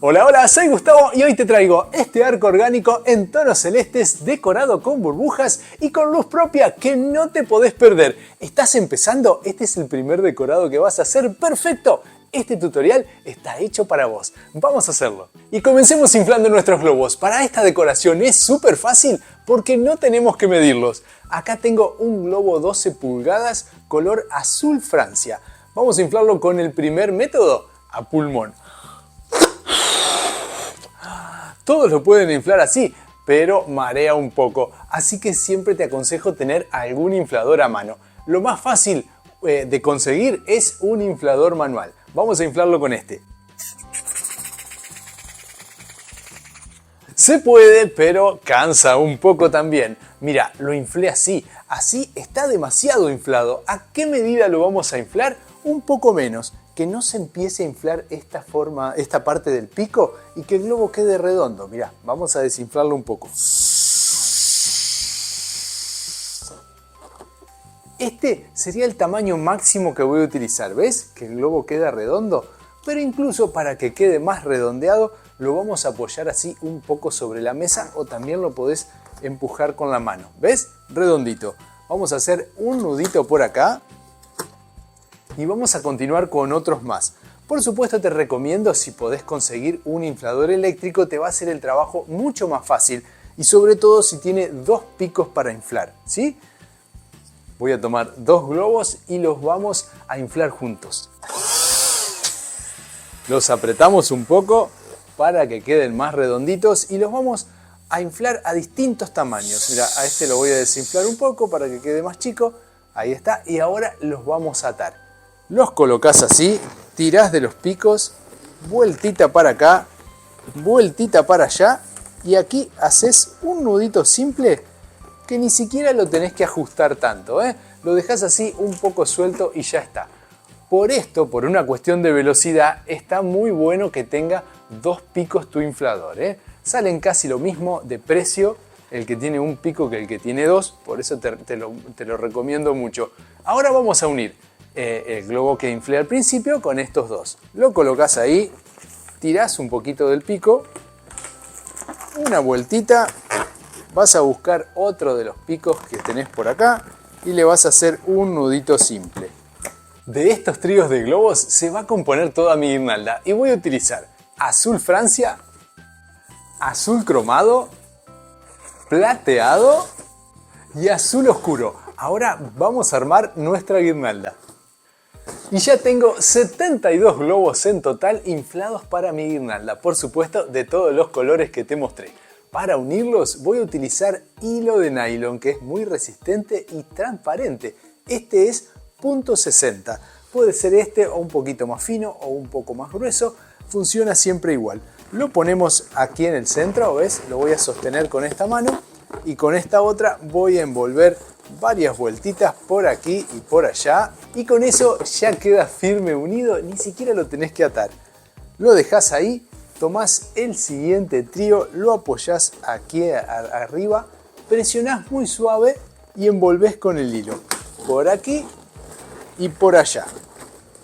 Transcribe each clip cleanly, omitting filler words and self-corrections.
Hola, hola, soy Gustavo y hoy te traigo este arco orgánico en tonos celestes decorado con burbujas y con luz propia que no te podés perder. ¿Estás empezando? Este es el primer decorado que vas a hacer perfecto. Este tutorial está hecho para vos. Vamos a hacerlo. Y comencemos inflando nuestros globos. Para esta decoración es súper fácil porque no tenemos que medirlos. Acá tengo un globo 12 pulgadas color azul Francia. Vamos a inflarlo con el primer método, a pulmón. Todos lo pueden inflar así, pero marea un poco, así que siempre te aconsejo tener algún inflador a mano. Lo más fácil de conseguir es un inflador manual. Vamos a inflarlo con este. Se puede, pero cansa un poco también. Mira, lo inflé así está demasiado inflado. ¿A qué medida lo vamos a inflar? Un poco menos. Que no se empiece a inflar esta parte del pico y que el globo quede redondo. Mirá, vamos a desinflarlo un poco. Este sería el tamaño máximo que voy a utilizar. ¿Ves? Que el globo queda redondo. Pero incluso para que quede más redondeado, lo vamos a apoyar así un poco sobre la mesa o también lo podés empujar con la mano. ¿Ves? Redondito. Vamos a hacer un nudito por acá. Y vamos a continuar con otros más. Por supuesto te recomiendo, si podés conseguir un inflador eléctrico, te va a hacer el trabajo mucho más fácil. Y sobre todo si tiene dos picos para inflar, ¿sí? Voy a tomar dos globos y los vamos a inflar juntos. Los apretamos un poco para que queden más redonditos y los vamos a inflar a distintos tamaños. Mira, a este lo voy a desinflar un poco para que quede más chico. Ahí está. Y ahora los vamos a atar. Los colocás así, tirás de los picos, vueltita para acá, vueltita para allá y aquí haces un nudito simple que ni siquiera lo tenés que ajustar tanto, ¿eh? Lo dejás así un poco suelto y ya está. Por esto, por una cuestión de velocidad, está muy bueno que tenga dos picos tu inflador, ¿eh? Salen casi lo mismo de precio el que tiene un pico que el que tiene dos, por eso te lo recomiendo mucho. Ahora vamos a unir el globo que inflé al principio con estos dos. Lo colocas ahí, tirás un poquito del pico, una vueltita, vas a buscar otro de los picos que tenés por acá y le vas a hacer un nudito simple. De estos tríos de globos se va a componer toda mi guirnalda y voy a utilizar azul Francia, azul cromado, plateado y azul oscuro. Ahora vamos a armar nuestra guirnalda. Y ya tengo 72 globos en total inflados para mi guirnalda, por supuesto de todos los colores que te mostré. Para unirlos voy a utilizar hilo de nylon que es muy resistente y transparente. Este es .60. Puede ser este o un poquito más fino o un poco más grueso, funciona siempre igual. Lo ponemos aquí en el centro, ¿ves? Lo voy a sostener con esta mano y con esta otra voy a envolver varias vueltitas por aquí y por allá y con eso ya queda firme unido, ni siquiera lo tenés que atar. Lo dejás ahí, tomás el siguiente trío, lo apoyás aquí arriba, presionás muy suave y envolvés con el hilo por aquí y por allá.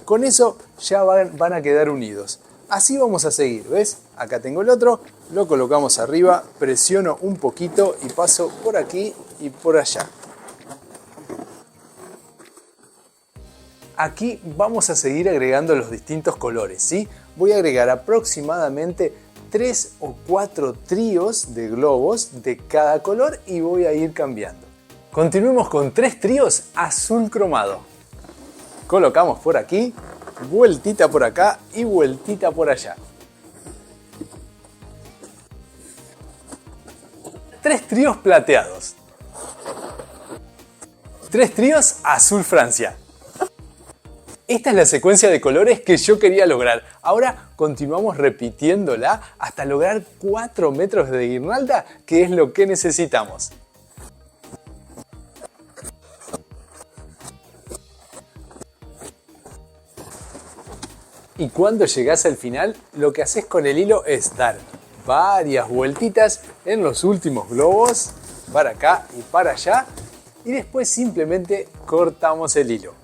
Con eso ya van a quedar unidos. Así vamos a seguir, ¿ves? Acá tengo el otro, lo colocamos arriba, presiono un poquito y paso por aquí y por allá. Aquí vamos a seguir agregando los distintos colores, ¿sí? Voy a agregar aproximadamente 3 o 4 tríos de globos de cada color y voy a ir cambiando. Continuemos con 3 tríos azul cromado. Colocamos por aquí, vueltita por acá y vueltita por allá. 3 tríos plateados. 3 tríos azul Francia. Esta es la secuencia de colores que yo quería lograr. Ahora continuamos repitiéndola hasta lograr 4 metros de guirnalda, que es lo que necesitamos. Y cuando llegás al final, lo que haces con el hilo es dar varias vueltitas en los últimos globos, para acá y para allá, y después simplemente cortamos el hilo.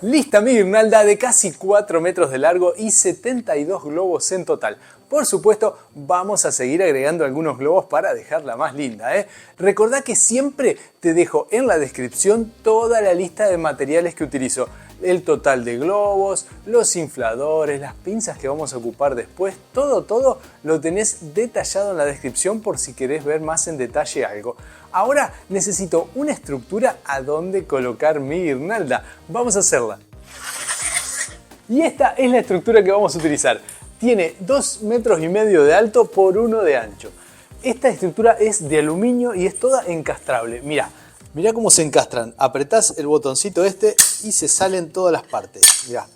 Lista mi guirnalda de casi 4 metros de largo y 72 globos en total. Por supuesto, vamos a seguir agregando algunos globos para dejarla más linda, ¿eh? Recordá que siempre te dejo en la descripción toda la lista de materiales que utilizo. El total de globos, los infladores, las pinzas que vamos a ocupar después, todo lo tenés detallado en la descripción por si querés ver más en detalle algo. Ahora necesito una estructura a donde colocar mi guirnalda. Vamos a hacerla. Y esta es la estructura que vamos a utilizar. Tiene 2,5 metros de alto por 1 de ancho. Esta estructura es de aluminio y es toda encastrable. Mirá cómo se encastran. Apretás el botoncito este y se salen todas las partes. Mirá,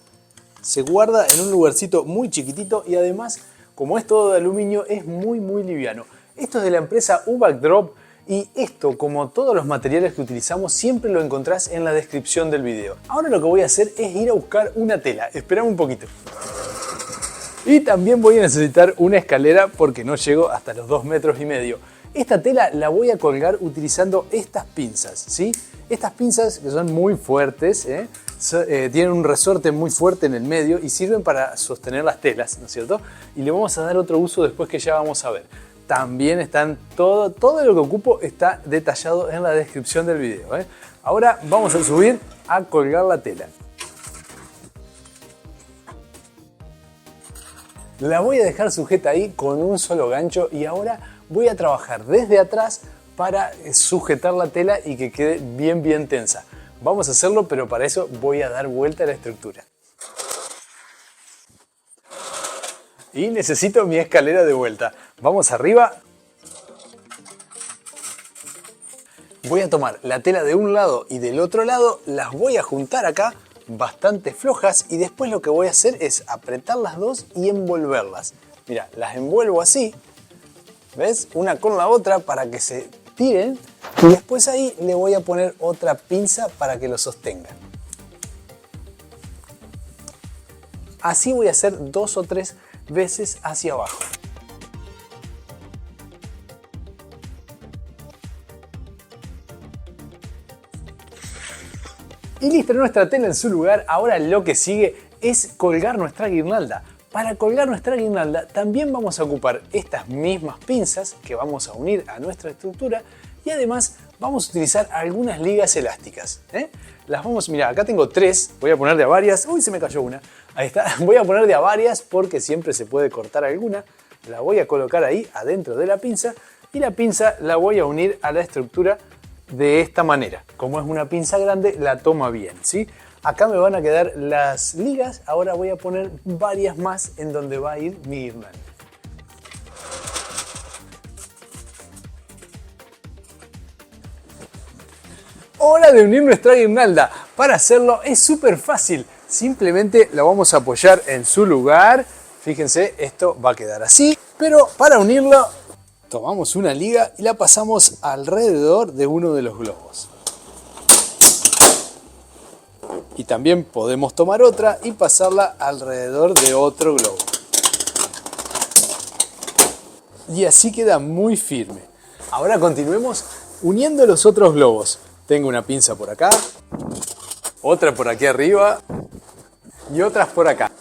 se guarda en un lugarcito muy chiquitito y además, como es todo de aluminio, es muy liviano. Esto es de la empresa UBAC Drop y esto, como todos los materiales que utilizamos, siempre lo encontrás en la descripción del video. Ahora lo que voy a hacer es ir a buscar una tela. Esperame un poquito. Y también voy a necesitar una escalera porque no llego hasta los 2,5 metros. Esta tela la voy a colgar utilizando estas pinzas, ¿sí? Estas pinzas que son muy fuertes, tienen un resorte muy fuerte en el medio y sirven para sostener las telas, ¿no es cierto? Y le vamos a dar otro uso después que ya vamos a ver. También están todo lo que ocupo está detallado en la descripción del video, ¿eh? Ahora vamos a subir a colgar la tela. La voy a dejar sujeta ahí con un solo gancho y ahora voy a trabajar desde atrás para sujetar la tela y que quede bien tensa. Vamos a hacerlo, pero para eso voy a dar vuelta a la estructura. Y necesito mi escalera de vuelta. Vamos arriba. Voy a tomar la tela de un lado y del otro lado, las voy a juntar acá, bastante flojas, y después lo que voy a hacer es apretar las dos y envolverlas. Mira, las envuelvo así, ¿ves? Una con la otra para que se tiren y después ahí le voy a poner otra pinza para que lo sostenga. Así voy a hacer 2 o 3 veces hacia abajo. Y lista nuestra tela en su lugar, ahora lo que sigue es colgar nuestra guirnalda. Para colgar nuestra guirnalda también vamos a ocupar estas mismas pinzas que vamos a unir a nuestra estructura y además vamos a utilizar algunas ligas elásticas. Mirá, acá tengo 3, voy a poner de a varias. Uy, se me cayó una. Ahí está, voy a poner de a varias porque siempre se puede cortar alguna. La voy a colocar ahí adentro de la pinza y la pinza la voy a unir a la estructura de esta manera. Como es una pinza grande, la toma bien, ¿sí? Acá me van a quedar las ligas, ahora voy a poner varias más en donde va a ir mi guirnalda. Hora de unir nuestra guirnalda. Para hacerlo es súper fácil, simplemente la vamos a apoyar en su lugar. Fíjense, esto va a quedar así, pero para unirlo tomamos una liga y la pasamos alrededor de uno de los globos. Y también podemos tomar otra y pasarla alrededor de otro globo. Y así queda muy firme. Ahora continuemos uniendo los otros globos. Tengo una pinza por acá, otra por aquí arriba y otras por acá.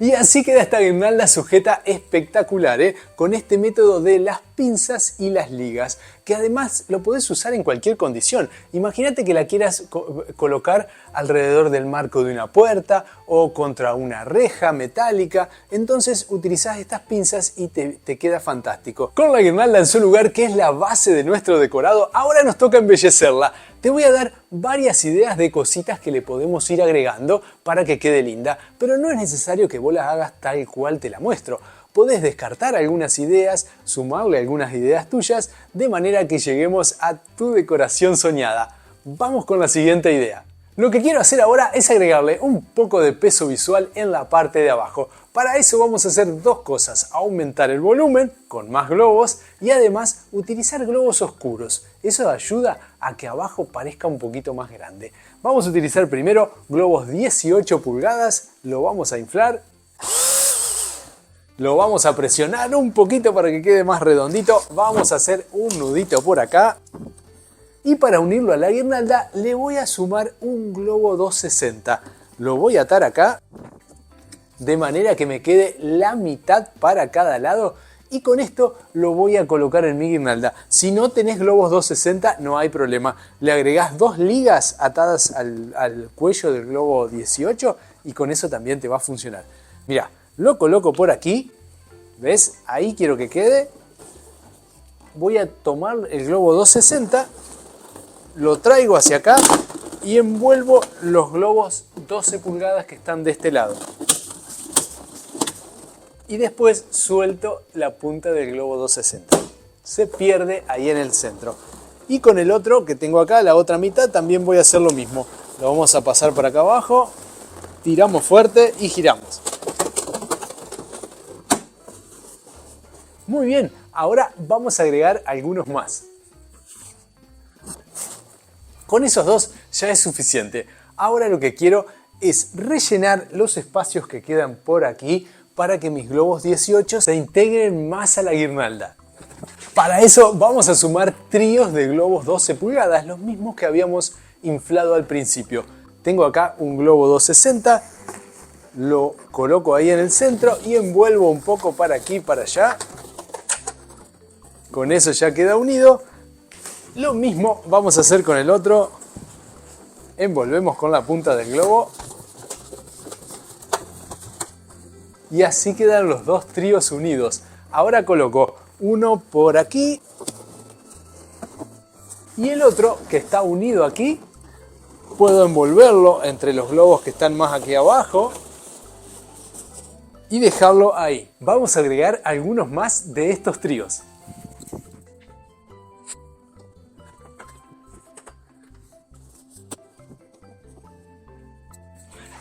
Y así queda esta guirnalda sujeta espectacular, con este método de las pinzas y las ligas, que además lo podés usar en cualquier condición. Imagínate que la quieras colocar alrededor del marco de una puerta o contra una reja metálica, entonces utilizás estas pinzas y te queda fantástico. Con la guirnalda en su lugar, que es la base de nuestro decorado, ahora nos toca embellecerla. Te voy a dar varias ideas de cositas que le podemos ir agregando para que quede linda, pero no es necesario que vos las hagas tal cual te la muestro. Podés descartar algunas ideas, sumarle algunas ideas tuyas, de manera que lleguemos a tu decoración soñada. Vamos con la siguiente idea. Lo que quiero hacer ahora es agregarle un poco de peso visual en la parte de abajo. Para eso vamos a hacer dos cosas: aumentar el volumen con más globos y además utilizar globos oscuros. Eso ayuda a que abajo parezca un poquito más grande. Vamos a utilizar primero globos 18 pulgadas, lo vamos a inflar. Lo vamos a presionar un poquito para que quede más redondito. Vamos a hacer un nudito por acá. Y para unirlo a la guirnalda le voy a sumar un globo 260. Lo voy a atar acá de manera que me quede la mitad para cada lado y con esto lo voy a colocar en mi guirnalda. Si no tenés globos 260 no hay problema. Le agregás 2 ligas atadas al cuello del globo 18 y con eso también te va a funcionar. Mira, lo coloco por aquí. ¿Ves? Ahí quiero que quede. Voy a tomar el globo 260, lo traigo hacia acá y envuelvo los globos 12 pulgadas que están de este lado. Y después suelto la punta del globo 260. Se pierde ahí en el centro. Y con el otro que tengo acá, la otra mitad, también voy a hacer lo mismo. Lo vamos a pasar para acá abajo, tiramos fuerte y giramos. Muy bien, ahora vamos a agregar algunos más. Con esos dos ya es suficiente. Ahora lo que quiero es rellenar los espacios que quedan por aquí para que mis globos 18 se integren más a la guirnalda. Para eso vamos a sumar tríos de globos 12 pulgadas, los mismos que habíamos inflado al principio. Tengo acá un globo 260, lo coloco ahí en el centro y envuelvo un poco para aquí y para allá. Con eso ya queda unido. Lo mismo vamos a hacer con el otro. Envolvemos con la punta del globo. Y así quedan los dos tríos unidos. Ahora coloco uno por aquí y el otro que está unido aquí. Puedo envolverlo entre los globos que están más aquí abajo y dejarlo ahí. Vamos a agregar algunos más de estos tríos.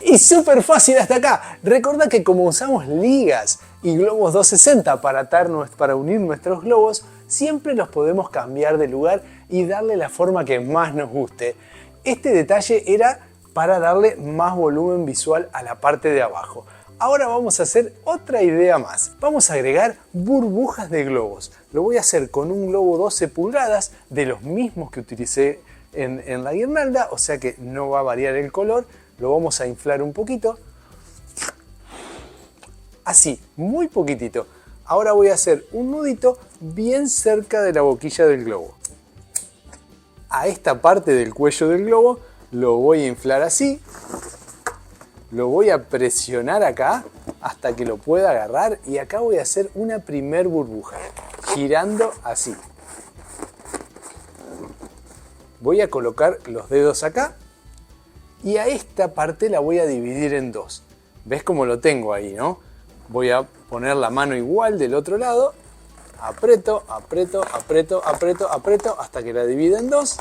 Y súper fácil hasta acá. Recuerda que como usamos ligas y globos 260 para unir nuestros globos, siempre los podemos cambiar de lugar y darle la forma que más nos guste. Este detalle era para darle más volumen visual a la parte de abajo. Ahora vamos a hacer otra idea más. Vamos a agregar burbujas de globos. Lo voy a hacer con un globo 12 pulgadas de los mismos que utilicé en la guirnalda, o sea que no va a variar el color. Lo vamos a inflar un poquito. Así, muy poquitito. Ahora voy a hacer un nudito bien cerca de la boquilla del globo. A esta parte del cuello del globo lo voy a inflar así. Lo voy a presionar acá hasta que lo pueda agarrar. Y acá voy a hacer una primer burbuja, girando así. Voy a colocar los dedos acá. Y a esta parte la voy a dividir en dos. ¿Ves cómo lo tengo ahí, no? Voy a poner la mano igual del otro lado. Aprieto, aprieto, aprieto, aprieto, aprieto hasta que la divida en dos.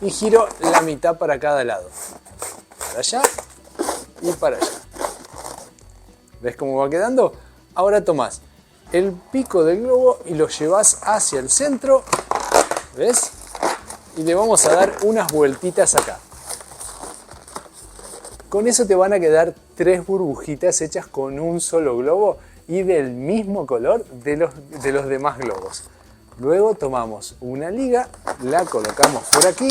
Y giro la mitad para cada lado. Para allá y para allá. ¿Ves cómo va quedando? Ahora tomás el pico del globo y lo llevas hacia el centro. ¿Ves? Y le vamos a dar unas vueltitas acá. Con eso te van a quedar 3 burbujitas hechas con un solo globo y del mismo color de los demás globos. Luego tomamos una liga, la colocamos por aquí,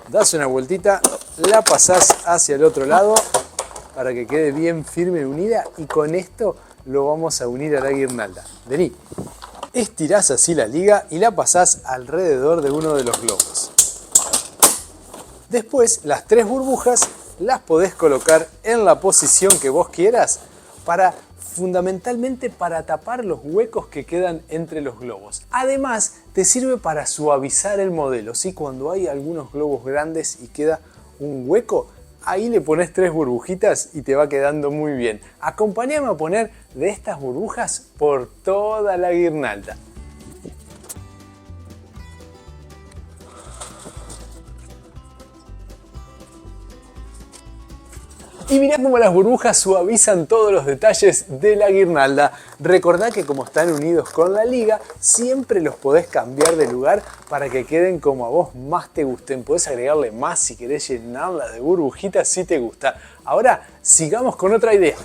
das una vueltita, la pasás hacia el otro lado para que quede bien firme y unida y con esto lo vamos a unir a la guirnalda. Vení, estirás así la liga y la pasás alrededor de uno de los globos. Después, las 3 burbujas las podés colocar en la posición que vos quieras fundamentalmente para tapar los huecos que quedan entre los globos. Además, te sirve para suavizar el modelo. ¿Sí? Cuando hay algunos globos grandes y queda un hueco, ahí le pones 3 burbujitas y te va quedando muy bien. Acompáñame a poner de estas burbujas por toda la guirnalda. Y mirá cómo las burbujas suavizan todos los detalles de la guirnalda. Recordá que como están unidos con la liga, siempre los podés cambiar de lugar para que queden como a vos más te gusten. Podés agregarle más si querés llenarla de burbujitas si te gusta. Ahora, sigamos con otra idea.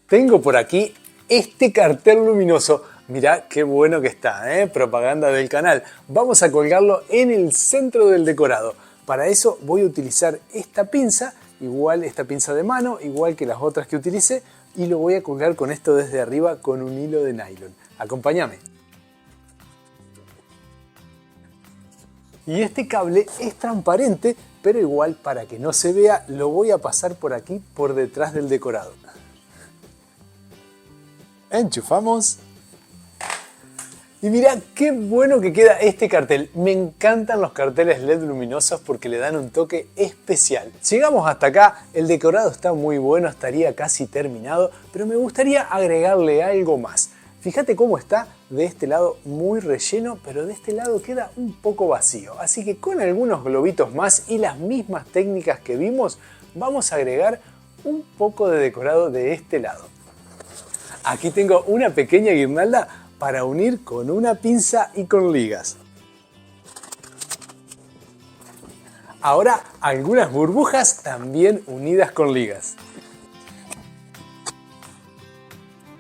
Tengo por aquí este cartel luminoso. Mirá qué bueno que está, ¿eh? Propaganda del canal. Vamos a colgarlo en el centro del decorado. Para eso voy a utilizar esta pinza, igual esta pinza de mano, igual que las otras que utilicé, y lo voy a colgar con esto desde arriba con un hilo de nylon. Acompáñame. Y este cable es transparente, pero igual para que no se vea lo voy a pasar por aquí, por detrás del decorado. Enchufamos. Y mirá qué bueno que queda este cartel. Me encantan los carteles LED luminosos porque le dan un toque especial. Llegamos hasta acá, el decorado está muy bueno, estaría casi terminado, pero me gustaría agregarle algo más. Fíjate cómo está de este lado muy relleno, pero de este lado queda un poco vacío. Así que con algunos globitos más y las mismas técnicas que vimos, vamos a agregar un poco de decorado de este lado. Aquí tengo una pequeña guirnalda para unir con una pinza y con ligas. Ahora algunas burbujas también unidas con ligas.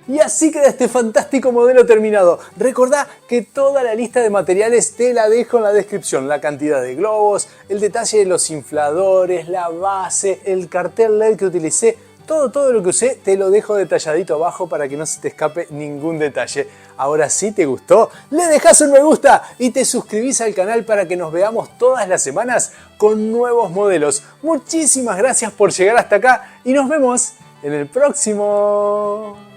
Y así queda este fantástico modelo terminado. Recordá que toda la lista de materiales te la dejo en la descripción. La cantidad de globos, el detalle de los infladores, la base, el cartel LED que utilicé. Todo lo que usé te lo dejo detalladito abajo para que no se te escape ningún detalle. Ahora si te gustó, le dejas un me gusta y te suscribís al canal para que nos veamos todas las semanas con nuevos modelos. Muchísimas gracias por llegar hasta acá y nos vemos en el próximo.